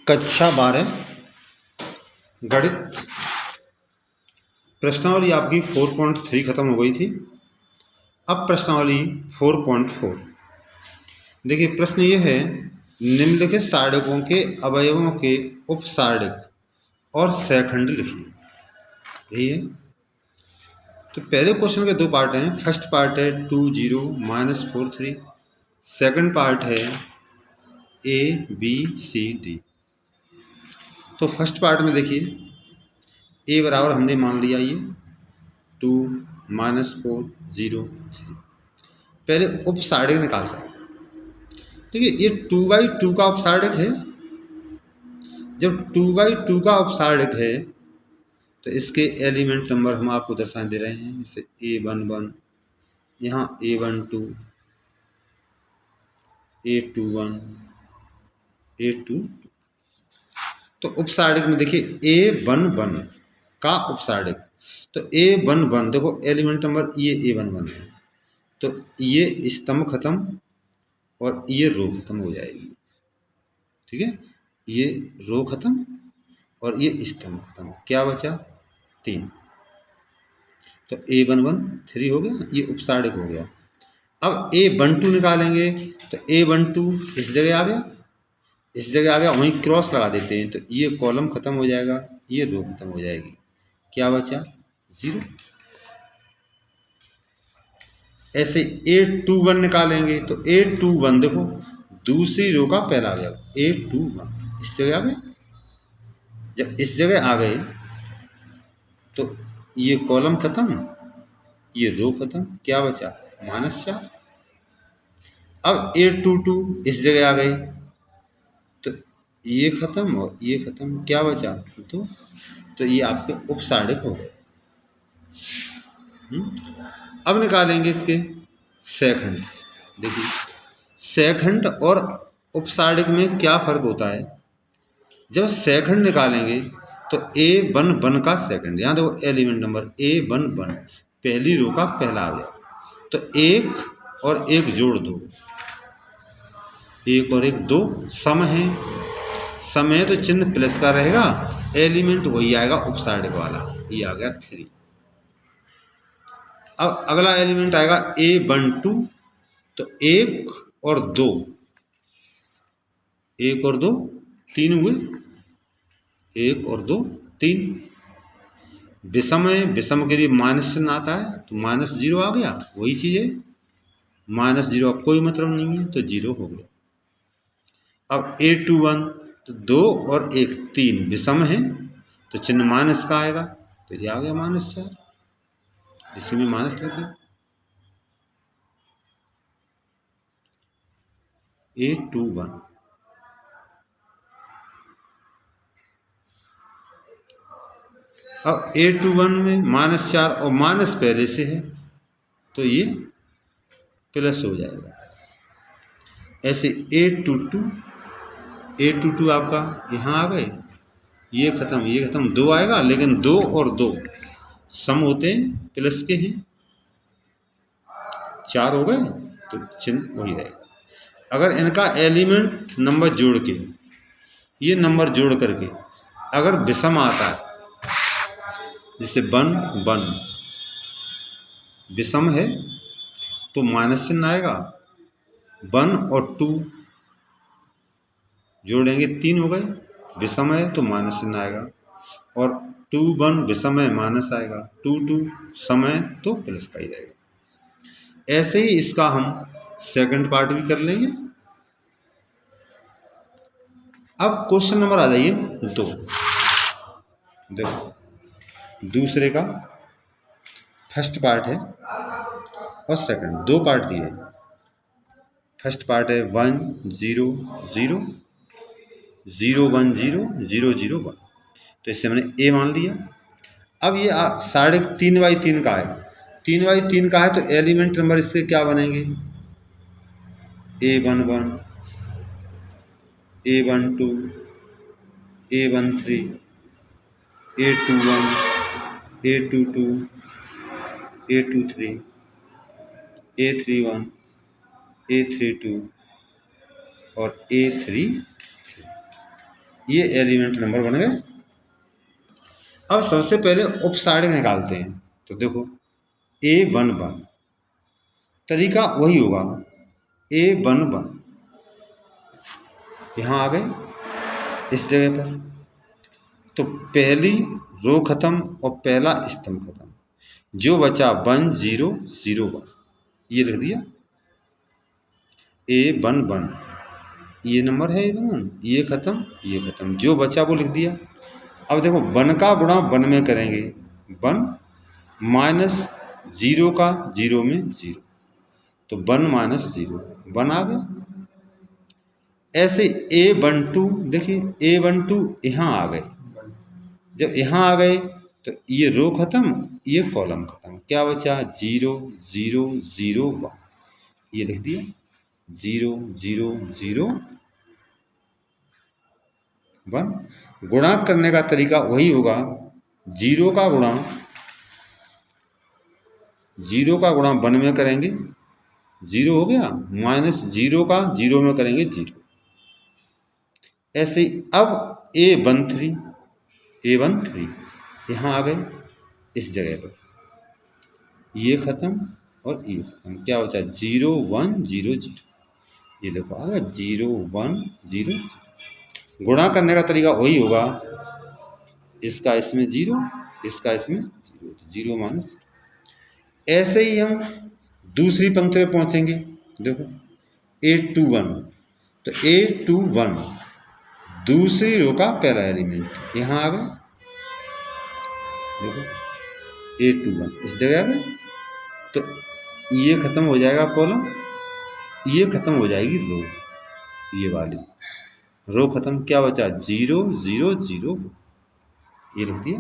कक्षा 12 गणित प्रश्नावली आपकी 4.3 खत्म हो गई थी। अब प्रश्नावली 4.4 देखिए, प्रश्न ये है, निम्नलिखित सारणिकों के अवयवों के उपसारणिक और सहखंड लिखिए। यही है। तो पहले क्वेश्चन के दो पार्ट हैं। फर्स्ट पार्ट है 2 0 -4 3, सेकंड पार्ट है A B C D। तो फर्स्ट पार्ट में देखिए, A बराबर हमने मान लिया ये 2 -4 0 3। पहले उपसारणिक निकाल रहे हैं। देखिए, ये 2/2 का उपसारणिक है। जब 2/2 का उपसारणिक है तो इसके एलिमेंट नंबर हम आपको दर्शा दे रहे हैं। जैसे A11, यहाँ A12, A21, A22। तो उपसारणिक में देखिए A11 का उपसारणिक, तो A11 देखो एलिमेंट नंबर ये A11 है, तो ये स्तंभ खत्म और ये रो खत्म हो जाएगी। ठीक है, ये रो खत्म और ये स्तंभ खत्म। क्या बचा? 3। तो A11 3 हो गया, ये उपसारणिक हो गया। अब A12 निकालेंगे तो A12 इस जगह आ गया, इस जगह आ गया, वहीं क्रॉस लगा देते हैं तो ये कॉलम खत्म हो जाएगा, ये रो खत्म हो जाएगी। क्या बचा? 0। ऐसे A21 निकालेंगे तो A21 देखो दूसरी रो का पहला अवयव A21 इस जगह आ गए। जब इस जगह आ गए तो ये कॉलम खत्म, ये रो खत्म। क्या बचा? -4। अब A22 इस जगह आ गए तो ये खत्म और ये खत्म। क्या बचा? 2। तो ये आपके उपसारणिक हो गए। अब निकालेंगे इसके सहखंड। देखिए, सहखंड और उपसारणिक में क्या फर्क होता है? जब सहखंड निकालेंगे तो A11 का सेकंड, यहाँ देखो एलिमेंट नंबर A11 पहली रो का पहला अवयव, तो 1 और 1 जोड़ दो, 1 और 1 2 सम है। सम है तो चिन्ह प्लस का रहेगा, एलिमेंट वही आएगा उपसारणिक वाला, ये आ गया 3। अब अगला एलिमेंट आएगा A12, तो 1 और 2, 1 और 2 3 हुए, 1 और 2 3। विषम है, विषम के लिए माइनस चिन्ह आता है तो -0 आ गया, वही चीज़ है। -0 का कोई मतलब नहीं है तो 0 हो गया। अब A21 तो 2 और 1 3 विषम है तो चिन्ह माइनस का आएगा, तो ये आ गया -4, इसी में माइनस लग गया। A21 अब A21 में -4 और माइनस पहले से है तो ये प्लस हो जाएगा। ऐसे A22 आपका यहाँ आ गए, ये खत्म 2 आएगा, लेकिन 2 और 2 सम होते हैं, प्लस के हैं, 4 हो गए तो चिन्ह वही रहेगा। अगर इनका एलिमेंट नंबर जोड़ के, ये नंबर जोड़ करके अगर विषम आता है, जैसे 1 विषम है तो माइनस चिन्ह आएगा, 1 और 2 जोड़ेंगे 3 हो गए, विषम है तो माइनस चिन्ह आएगा, और 2 1 विषम है माइनस आएगा, 2 2 सम है तो प्लस का ही रहेगा। ऐसे ही इसका हम सेकंड पार्ट भी कर लेंगे। अब क्वेश्चन नंबर आ जाइए 2। देखो, दूसरे का फर्स्ट पार्ट है और सेकंड, दो पार्ट दिए। फर्स्ट पार्ट है 1 0 0 0 1 0 0 0 1, तो इससे मैंने A मान लिया। अब ये 3/3 का है, 3/3 का है तो एलिमेंट नंबर इसके क्या बनेंगे? A11, A12, A13, A21, A22, A23, A31, A32 और A33। ये एलिमेंट नंबर बन गए। अब सबसे पहले उपसाड़क निकालते हैं। तो देखो A11 तरीका वही होगा, A11 यहाँ आ गए इस जगह पर। तो पहली रो खत्म और पहला स्तंभ खत्म, जो बचा 1 0 0 1, ये लिख दिया A11, ये नंबर है A11, ये खत्म, जो बचा वो लिख दिया। अब देखो 1 का गुणा 1 में करेंगे 1 माइनस 0 का 0 में 0, तो 1 माइनस 0 1 आ गया। ऐसे A12 देखिए A12 यहाँ आ गए, जब यहाँ आ गए तो ये रो खत्म, ये कॉलम खत्म, क्या बचा 0 0 0 1, ये लिख दिया 0 0 0 1। गुणा करने का तरीका वही होगा, 0 का गुणा 1 में करेंगे 0 हो गया, माइनस 0 का 0 में करेंगे 0। ऐसे ही अब A13 यहाँ आ गए इस जगह पर, ये खत्म और ये खत्म, क्या होता है 0 1 0 0, ये देखो आ गया 0 1 0। गुणा करने का तरीका वही होगा, इसका इसमें 0, इसका इसमें 0, 0 माइनस। ऐसे ही हम दूसरी पंक्ति में पहुंचेंगे। देखो A21, तो A21 दूसरी रो का पहला एलिमेंट यहाँ आ गया, देखो A21 इस जगह आ गया, तो ये खत्म हो जाएगा कॉलम, ये खत्म हो जाएगी रो, ये वाली रो खत्म, क्या बचा 0 0 0, ये लिख दिया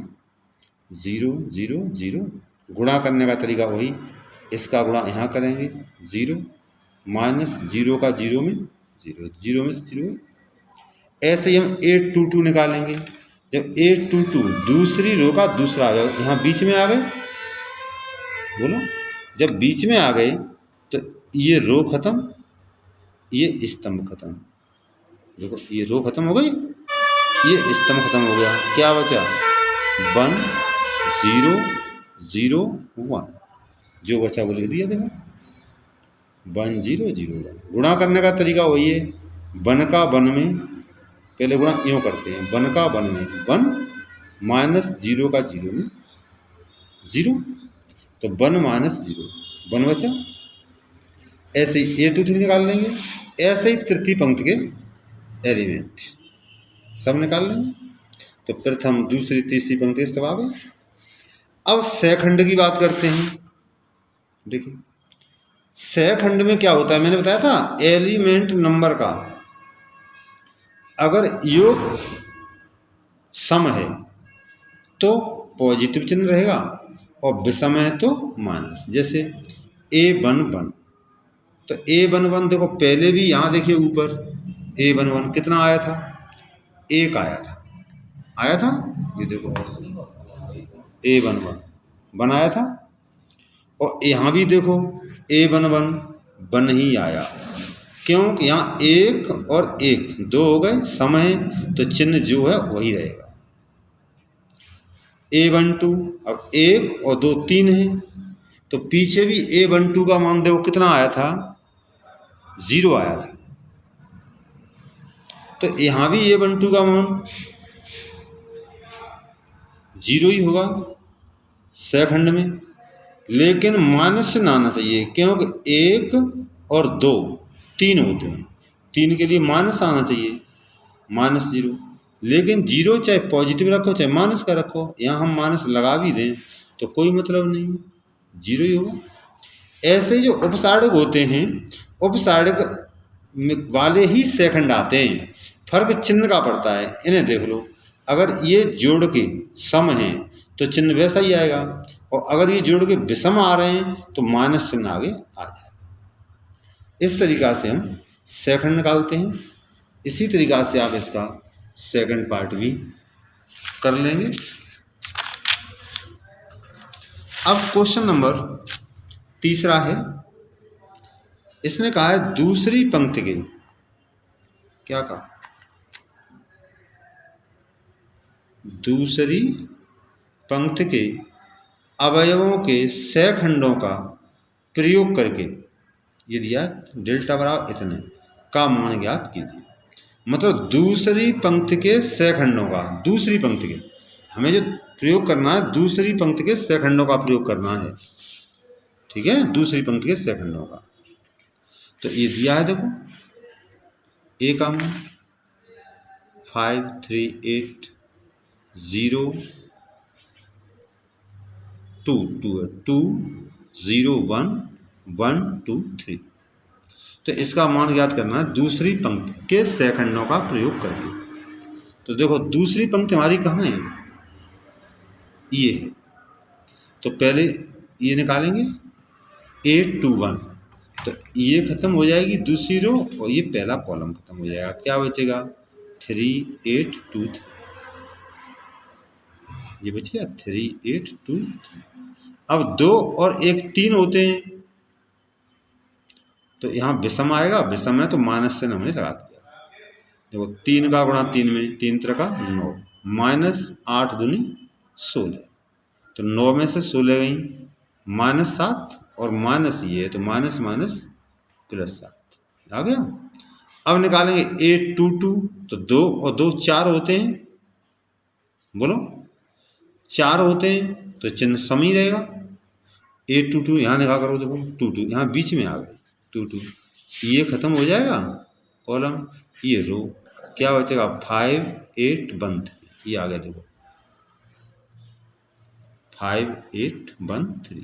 0 0 0। गुणा करने का तरीका वही, इसका गुणा यहाँ करेंगे 0 माइनस 0 का 0 में 0, 0 में 0। ऐसे ही हम A22 निकालेंगे। जब A22 दूसरी रो का दूसरा आ गया, यहाँ बीच में आ गए, बोलो जब बीच में आ गए तो ये रो खत्म, ये स्तंभ खत्म, देखो ये रो खत्म हो गई, ये स्तंभ खत्म हो गया, क्या बचा 1 0 0 1, जो बचा वो लिख दिया, देखो 1 0 0 1। गुणा करने का तरीका वही है, 1 का 1 में पहले गुणा यूँ करते हैं, 1 का 1 में 1 माइनस 0 का 0 में 0, तो 1 माइनस 0 1 बचा। ऐसे ही A23 निकाल लेंगे। ऐसे ही तृतीय पंक्ति के एलिमेंट सब निकाल लेंगे। तो प्रथम दूसरी तीसरी पंक्ति सब आ गए। अब सेखंड की बात करते हैं। देखिए सेखंड में क्या होता है, मैंने बताया था एलिमेंट नंबर का अगर योग सम है तो पॉजिटिव चिन्ह रहेगा और विषम है तो माइनस। जैसे A11, तो A11 देखो पहले भी यहाँ देखिए ऊपर A11 कितना आया था, 1 आया था, ये देखो A11 बनाया था। और यहाँ भी देखो A11 बन ही आया, क्योंकि यहाँ 1 और 1 2 हो गए, सम है तो चिन्ह जो है वही रहेगा। A12 अब 1 और 2 3 है, तो पीछे भी A12 का मान देखो कितना आया था, 0 आया था, तो यहाँ भी A12 का मान 0 ही होगा सेखंड में। लेकिन माइनस से ना आना चाहिए, क्योंकि 1 और 2 3 होते हैं, 3 के लिए माइनस आना चाहिए, माइनस 0। लेकिन 0 चाहे पॉजिटिव रखो चाहे माइनस का रखो, यहाँ हम माइनस लगा भी दें तो कोई मतलब नहीं, 0 ही होगा। ऐसे जो उपसाड़क होते हैं, उपसाड़क वाले ही सेखंड आते हैं, फर्क चिन्ह का पड़ता है। इन्हें देख लो, अगर ये जोड़ के सम हैं तो चिन्ह वैसा ही आएगा, और अगर ये जोड़ के विषम आ रहे हैं तो माइनस चिन्ह आगे आ जाए। इस तरीक़ा से हम सेकंड निकालते हैं। इसी तरीक़ा से आप इसका सेकंड पार्ट भी कर लेंगे। अब क्वेश्चन नंबर तीसरा है, इसने कहा है दूसरी पंक्ति के, क्या कहा, दूसरी पंक्ति के अवयवों के सहखंडों का प्रयोग करके ये दिया डेल्टा बराबर इतने का मान ज्ञात कीजिए। मतलब दूसरी पंक्ति के सहखंडों का, दूसरी पंक्ति के, हमें जो प्रयोग करना है दूसरी पंक्ति के सहखंडों का प्रयोग करना है, ठीक है, दूसरी पंक्ति के सहखंडों का। तो ये दिया है, देखो ए का मान 5 3 8 0 2 2 2 0 1 1 2 3। तो इसका मान ज्ञात करना है दूसरी पंक्ति के सहखंडों का प्रयोग करके। तो देखो दूसरी पंक्ति हमारी कहाँ है, ये है। तो पहले ये निकालेंगे 8 2 1, तो ये खत्म हो जाएगी दूसरी रो और ये पहला कॉलम खत्म हो जाएगा। क्या बचेगा 3 8 2 3, ये बचेगा 3 8 2 3। अब 2 और 1 3 होते हैं, तो यहाँ विषम आएगा, विषम है तो माइनस से हमने लगा दिया। देखो 3 का गुणा 3 में 3 3 का 9 माइनस 8 दूनी 16, तो 9 में से 16 गई माइनस 7 और माइनस ये है तो माइनस माइनस प्लस 7 आ गया। अब निकालेंगे 8 2 2, तो 2 और 2 4 होते हैं, बोलो 4 होते हैं तो चिन्ह सम ही रहेगा। 8 2 2 यहाँ निकाल करो, देखो 2 2 यहाँ बीच में आ गए 2 2, ये खत्म हो जाएगा कॉलम, ये रो, क्या बचेगा 5 8 1 3, ये आ गया देखो 5 8 1 3।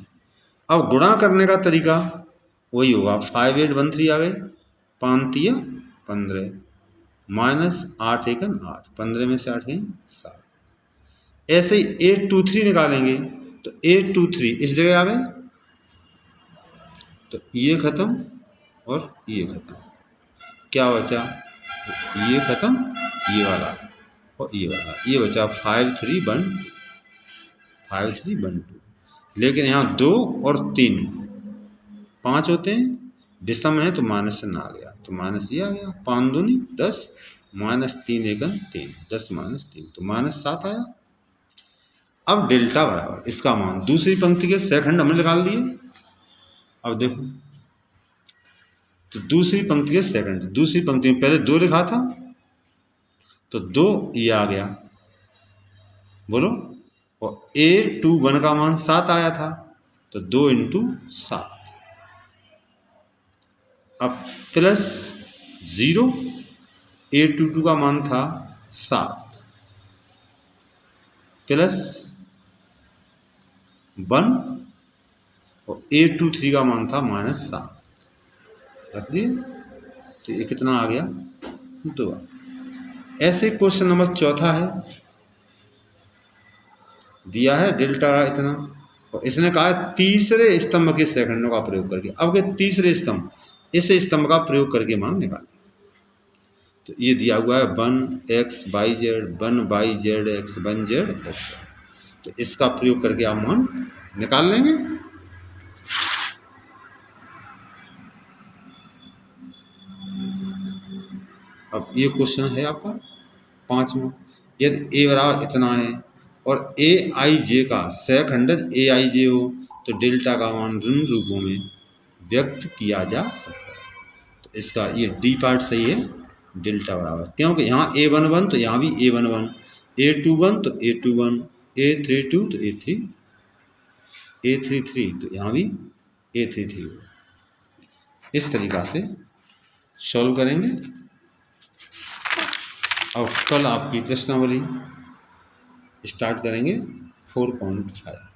अब गुणा करने का तरीका वही होगा, 5 8 1 3 आ गए, 5 3 15 माइनस 8 1 8, 15 में से 8 गई 7। ऐसे ही 8 2 3 निकालेंगे तो 8 2 3 इस जगह आ गए, तो ये खत्म और ये खत्म, क्या बचा ये खत्म, ये वाला और ये वाला, ये बचा 5 3 1 5 3 1 2। लेकिन यहाँ 2 और 3 5 होते हैं, विषम है तो माइनस से ना आ गया, तो माइनस ये आ गया, 5 दूनी 10 माइनस 3 1 3, 10 माइनस 3 तो माइनस 7 आया। अब डेल्टा बराबर इसका मान दूसरी पंक्ति के सहखंड हमने निकाल दिए। अब देखो तो दूसरी पंक्ति के सेकंड, दूसरी पंक्ति में पहले 2 लिखा था तो 2 ये आ गया, बोलो, और 8 2 1 का मान 7 आया था तो 2 × 7। अब प्लस 0, 8 2 2 का मान था 7 प्लस 1 और 8 2 3 का मान था -7, रख दिए, तो ये कितना आ गया 2। ऐसे क्वेश्चन नंबर 4 है, दिया है डेल्टा इतना और इसने कहा तीसरे स्तंभ के सहखंडों का प्रयोग करके। अब के तीसरे स्तंभ, इस स्तंभ का प्रयोग करके मान निकाल। तो ये दिया हुआ है 1 x y z 1 y z x 1 z x, तो इसका प्रयोग करके आप मान निकाल लेंगे। अब ये क्वेश्चन है आपका 5वां, यदि a बराबर इतना है और ए आई जे का सहखंडज ए आई जे हो तो डेल्टा का मान ऋण रूपों में व्यक्त किया जा सकता है। तो इसका ये डी पार्ट सही है, डेल्टा बराबर, क्योंकि यहाँ A11 तो यहाँ भी A11, A21 तो A21, A32 तो A3, A33 तो यहाँ भी A33। इस तरीक़ा से सॉल्व करेंगे और कल आपकी प्रश्नावली स्टार्ट करेंगे 4.5।